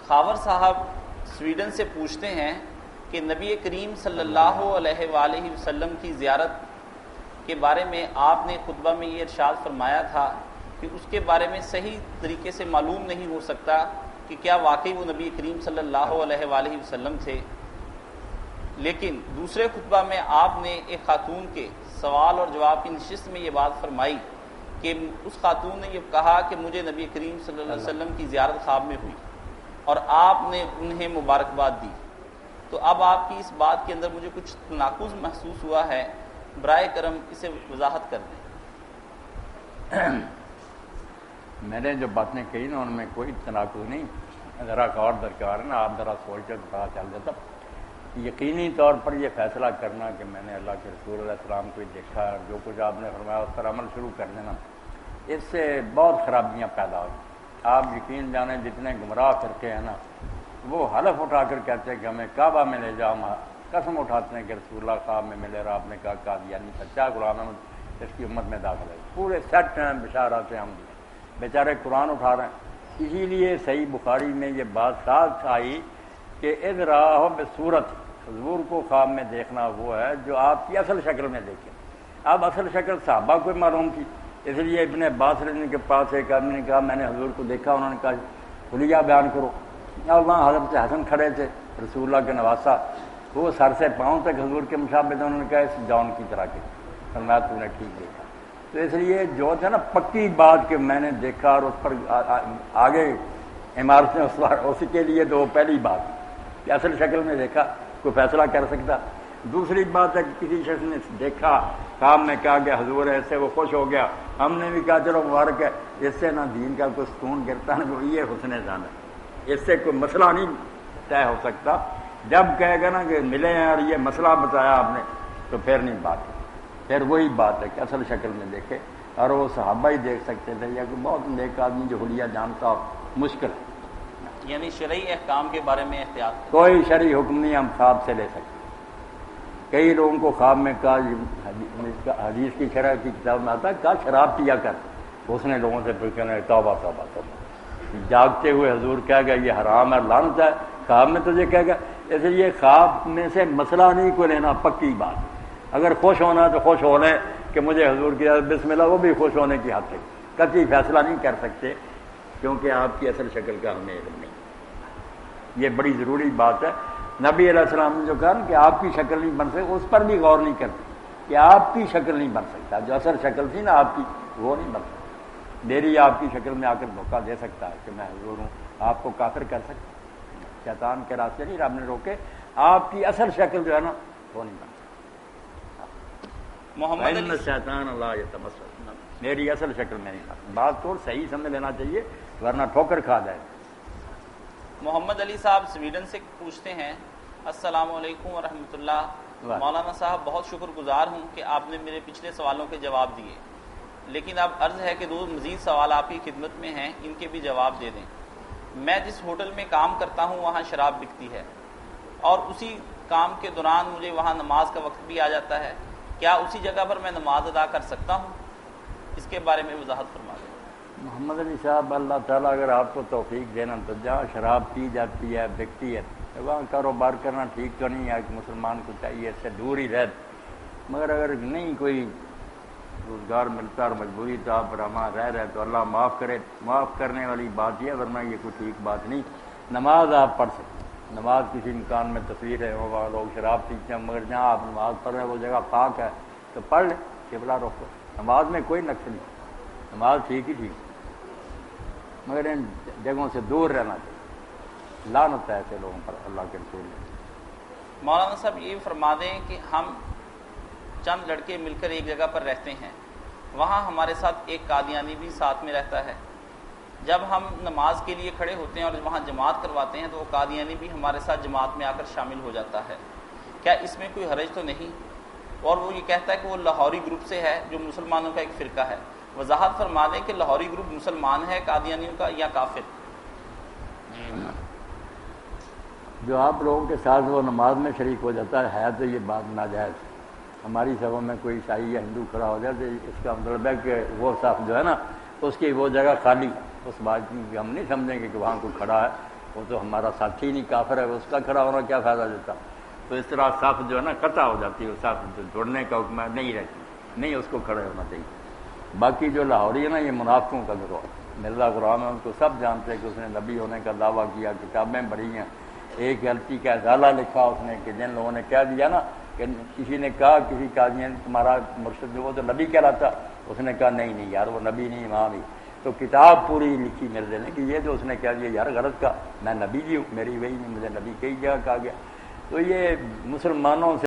خاور صاحب سویڈن سے پوچھتے ہیں کہ نبی کریم صلی اللہ علیہ وآلہ وسلم کی زیارت کے بارے میں آپ نے خطبہ میں یہ ارشاد فرمایا تھا کہ اس کے بارے میں صحیح طریقے سے معلوم نہیں ہو سکتا کہ کیا واقعی وہ نبی کریم صلی اللہ علیہ وآلہ وسلم تھے، لیکن دوسرے خطبہ میں آپ نے ایک خاتون کے سوال اور جواب کی نشست میں یہ بات فرمائی کہ اس خاتون نے یہ کہا کہ مجھے نبی کریم صلی اللہ علیہ وسلم کی زیارت خواب میں ہوئی اور آپ نے انہیں مبارکباد دی۔ تو اب آپ کی اس بات کے اندر مجھے کچھ تناقض محسوس ہوا ہے، برائے کرم اسے وضاحت کر دیں۔ میں نے جو باتیں کہی نا ان میں کوئی تناقض نہیں، ذرا غور درکار ہے نا، آپ ذرا سوچ کر پتا چل جاتا۔ یقینی طور پر یہ فیصلہ کرنا کہ میں نے اللہ کے رسول علیہ السلام کو دیکھا اور جو کچھ آپ نے فرمایا اس پر عمل شروع کر دینا، اس سے بہت خرابیاں پیدا ہوئی۔ آپ یقین جانیں جتنے گمراہ فرقے ہیں نا، وہ حلف اٹھا کر کہتے ہیں کہ ہمیں کعبہ میں لے جاؤ، قسم اٹھاتے ہیں کہ رسول اللہ خواب میں ملے اور آپ نے کہا قادیانی سچا غلام احمد اس کی امت میں داخل ہے۔ پورے سیٹ ہیں بشارات ہم بیچارے قرآن اٹھا رہے ہیں۔ اسی لیے صحیح بخاری میں یہ بات ساتھ آئی کہ اذ راہ بصورت، حضور کو خواب میں دیکھنا وہ ہے جو آپ کی اصل شکل میں دیکھیں۔ اب اصل شکل صحابہ کو معلوم تھی، اس لیے ابن عباس رضی اللہ عنہ کے پاس ایک آدمی نے کہا میں نے حضور کو دیکھا، انہوں نے کہا حلیہ بیان کرو، اور وہاں حضرت حسن کھڑے تھے رسول اللہ کے نواسا، وہ سر سے پاؤں تک حضور کے مشابہ تھے، انہوں نے کہا اس جون کی طرح کے، فرمایا تو نے ٹھیک دیکھا۔ تو اس لیے جو تھا نا پکی بات کہ میں نے دیکھا اور اس پر آگے عمارتیں اس کے لیے تو پہلی بات کہ اصل شکل میں دیکھا کوئی فیصلہ کر سکتا۔ دوسری بات ہے کہ کسی شخص نے دیکھا کام میں کہا کہ حضور ہے، اس سے وہ خوش ہو گیا، ہم نے بھی کہا چلو مبارک ہے، اس سے نہ دین کا کوئی سکون گرتا نہ کوئی، یہ حسن زن ہے، اس سے کوئی مسئلہ نہیں طے ہو سکتا۔ جب کہے گا نا کہ ملے ہیں اور یہ مسئلہ بتایا آپ نے تو پھر نہیں بات ہے، پھر وہی بات ہے کہ اصل شکل میں دیکھے، اور وہ صحابہ ہی دیکھ سکتے تھے یا کوئی بہت نیک آدمی جو حلیہ جانتا ہو، مشکل ہے۔ یعنی شرعی احکام کے بارے میں احتیاط، کوئی شرعی حکم نہیں ہم خواب سے لے سکتے۔ کئی لوگوں کو خواب میں کہا، حدیث کی شرح کی کتاب میں آتا ہے کہا شراب پیا کر، اس نے لوگوں سے پوچھا توبہ توبہ توبہ، جاگتے ہوئے حضور کہہ گیا یہ حرام ہے لعنت ہے، خواب میں تجھے کہہ گیا۔ اس لیے خواب میں سے مسئلہ نہیں کو لینا، پکی بات۔ اگر خوش ہونا تو خوش ہو لیں کہ مجھے حضور کی بسم اللہ، وہ بھی خوش ہونے کی حد تک، قطعی فیصلہ نہیں کر سکتے کیونکہ آپ کی اصل شکل کا ہمیں علم نہیں۔ یہ بڑی ضروری بات ہے۔ نبی علیہ السلام نے جو کہا کہ آپ کی شکل نہیں بن سکتی، اس پر بھی غور نہیں کرتے کہ آپ کی شکل نہیں بن سکتا، جو اصل شکل تھی نا آپ کی وہ نہیں بن سکتی۔ میری آپ کی شکل میں آ کر دھوکہ دے سکتا ہے کہ میں حضور ہوں، آپ کو کافر کر سکتا، شیطان کے راستے نہیں رب نے روکے، آپ کی اصل شکل جو ہے نا وہ نہیں بن سکتی۔ محمد علی شیطان اللہ یتمثل، میری اصل شکل میں نہیں بن سکتی۔ بات تو صحیح سمجھ لینا چاہیے ورنہ ٹھوکر کھا جائے۔ محمد علی صاحب سویڈن سے پوچھتے ہیں السلام علیکم ورحمۃ اللہ، مولانا صاحب بہت شکر گزار ہوں کہ آپ نے میرے پچھلے سوالوں کے جواب دیے، لیکن اب عرض ہے کہ دو مزید سوال آپ کی خدمت میں ہیں، ان کے بھی جواب دے دیں۔ میں جس ہوٹل میں کام کرتا ہوں وہاں شراب بکتی ہے اور اسی کام کے دوران مجھے وہاں نماز کا وقت بھی آ جاتا ہے، کیا اسی جگہ پر میں نماز ادا کر سکتا ہوں؟ اس کے بارے میں وضاحت فرما دیں۔ محمد علی صاحب اللہ تعالیٰ اگر آپ کو توفیق دینا تو جہاں شراب پی جاتی ہے بکتی ہے وہاں کاروبار کرنا ٹھیک تو نہیں ہے، کہ مسلمان کو چاہیے اس سے دور ہی رہ، مگر اگر نہیں کوئی روزگار ملتا اور مجبوری تو آپ وہاں رہ رہے تو اللہ معاف کرے، معاف کرنے والی بات یہ، ورنہ یہ کوئی ٹھیک بات نہیں۔ نماز آپ پڑھ سکتے ہیں، نماز کسی مکان میں تصویر ہے وہاں لوگ شراب پیتے ہیں، مگر جہاں آپ نماز پڑھ رہے ہیں وہ جگہ پاک ہے تو پڑھ لیں، قبلہ رخ، نماز میں کوئی نقص نہیں، نماز ٹھیک ہی ٹھیک، مگر ان جگہوں سے دور رہنا چاہیے، لعنت ہے ایسے لوگوں پر اللہ کے رسول نے۔ مولانا صاحب یہ فرما دیں کہ ہم چند لڑکے مل کر ایک جگہ پر رہتے ہیں، وہاں ہمارے ساتھ ایک قادیانی بھی ساتھ میں رہتا ہے، جب ہم نماز کے لیے کھڑے ہوتے ہیں اور وہاں جماعت کرواتے ہیں تو وہ قادیانی بھی ہمارے ساتھ جماعت میں آ کر شامل ہو جاتا ہے، کیا اس میں کوئی حرج تو نہیں؟ اور وہ یہ کہتا ہے کہ وہ لاہوری گروپ سے ہے جو مسلمانوں کا ایک فرقہ ہے، وضاحت فرما دیں کہ لاہوری گروپ مسلمان ہے قادیانیوں کا یا کافر؟ جو آپ لوگوں کے ساتھ وہ نماز میں شریک ہو جاتا ہے تو یہ بات ناجائز۔ ہماری سبھوں میں کوئی عیسائی یا ہندو کھڑا ہو جائے تو اس کا مطلب ہے کہ وہ صاحب جو ہے نا اس کی وہ جگہ خالی، اس بات کی ہم نہیں سمجھیں گے کہ وہاں کوئی کھڑا ہے، وہ تو ہمارا ساتھی نہیں کافر ہے، اس کا کھڑا ہونا کیا فائدہ دیتا؟ تو اس طرح صف جو ہے نا قطع ہو جاتی ہے، صف جوڑنے کا حکم نہیں رہتی، نہیں اس کو کھڑے ہونا چاہیے۔ باقی جو لاہوری ہے نا یہ منافقوں کا گروہ، مرزا غلام ہے، ان کو سب جانتے ہیں کہ اس نے نبی ہونے کا دعویٰ کیا، کتابیں بھری ہیں، ایک غلطی کا ازالہ لکھا اس نے کہ جن لوگوں نے کہہ دیا نا کہ کسی نے کہا کسی قاضی نے تمہارا مرشد جو وہ تو نبی کہلاتا، اس نے کہا نہیں نہیں یار وہ نبی نہیں امام ہی، تو کتاب پوری لکھی مرزا نے کہ یہ جو اس نے کہہ دیا یار غلط کا، میں نبی بھی ہوں، میری وہی نہیں، مجھے نبی کئی جگہ کہا گیا۔ تو یہ مسلمانوں سے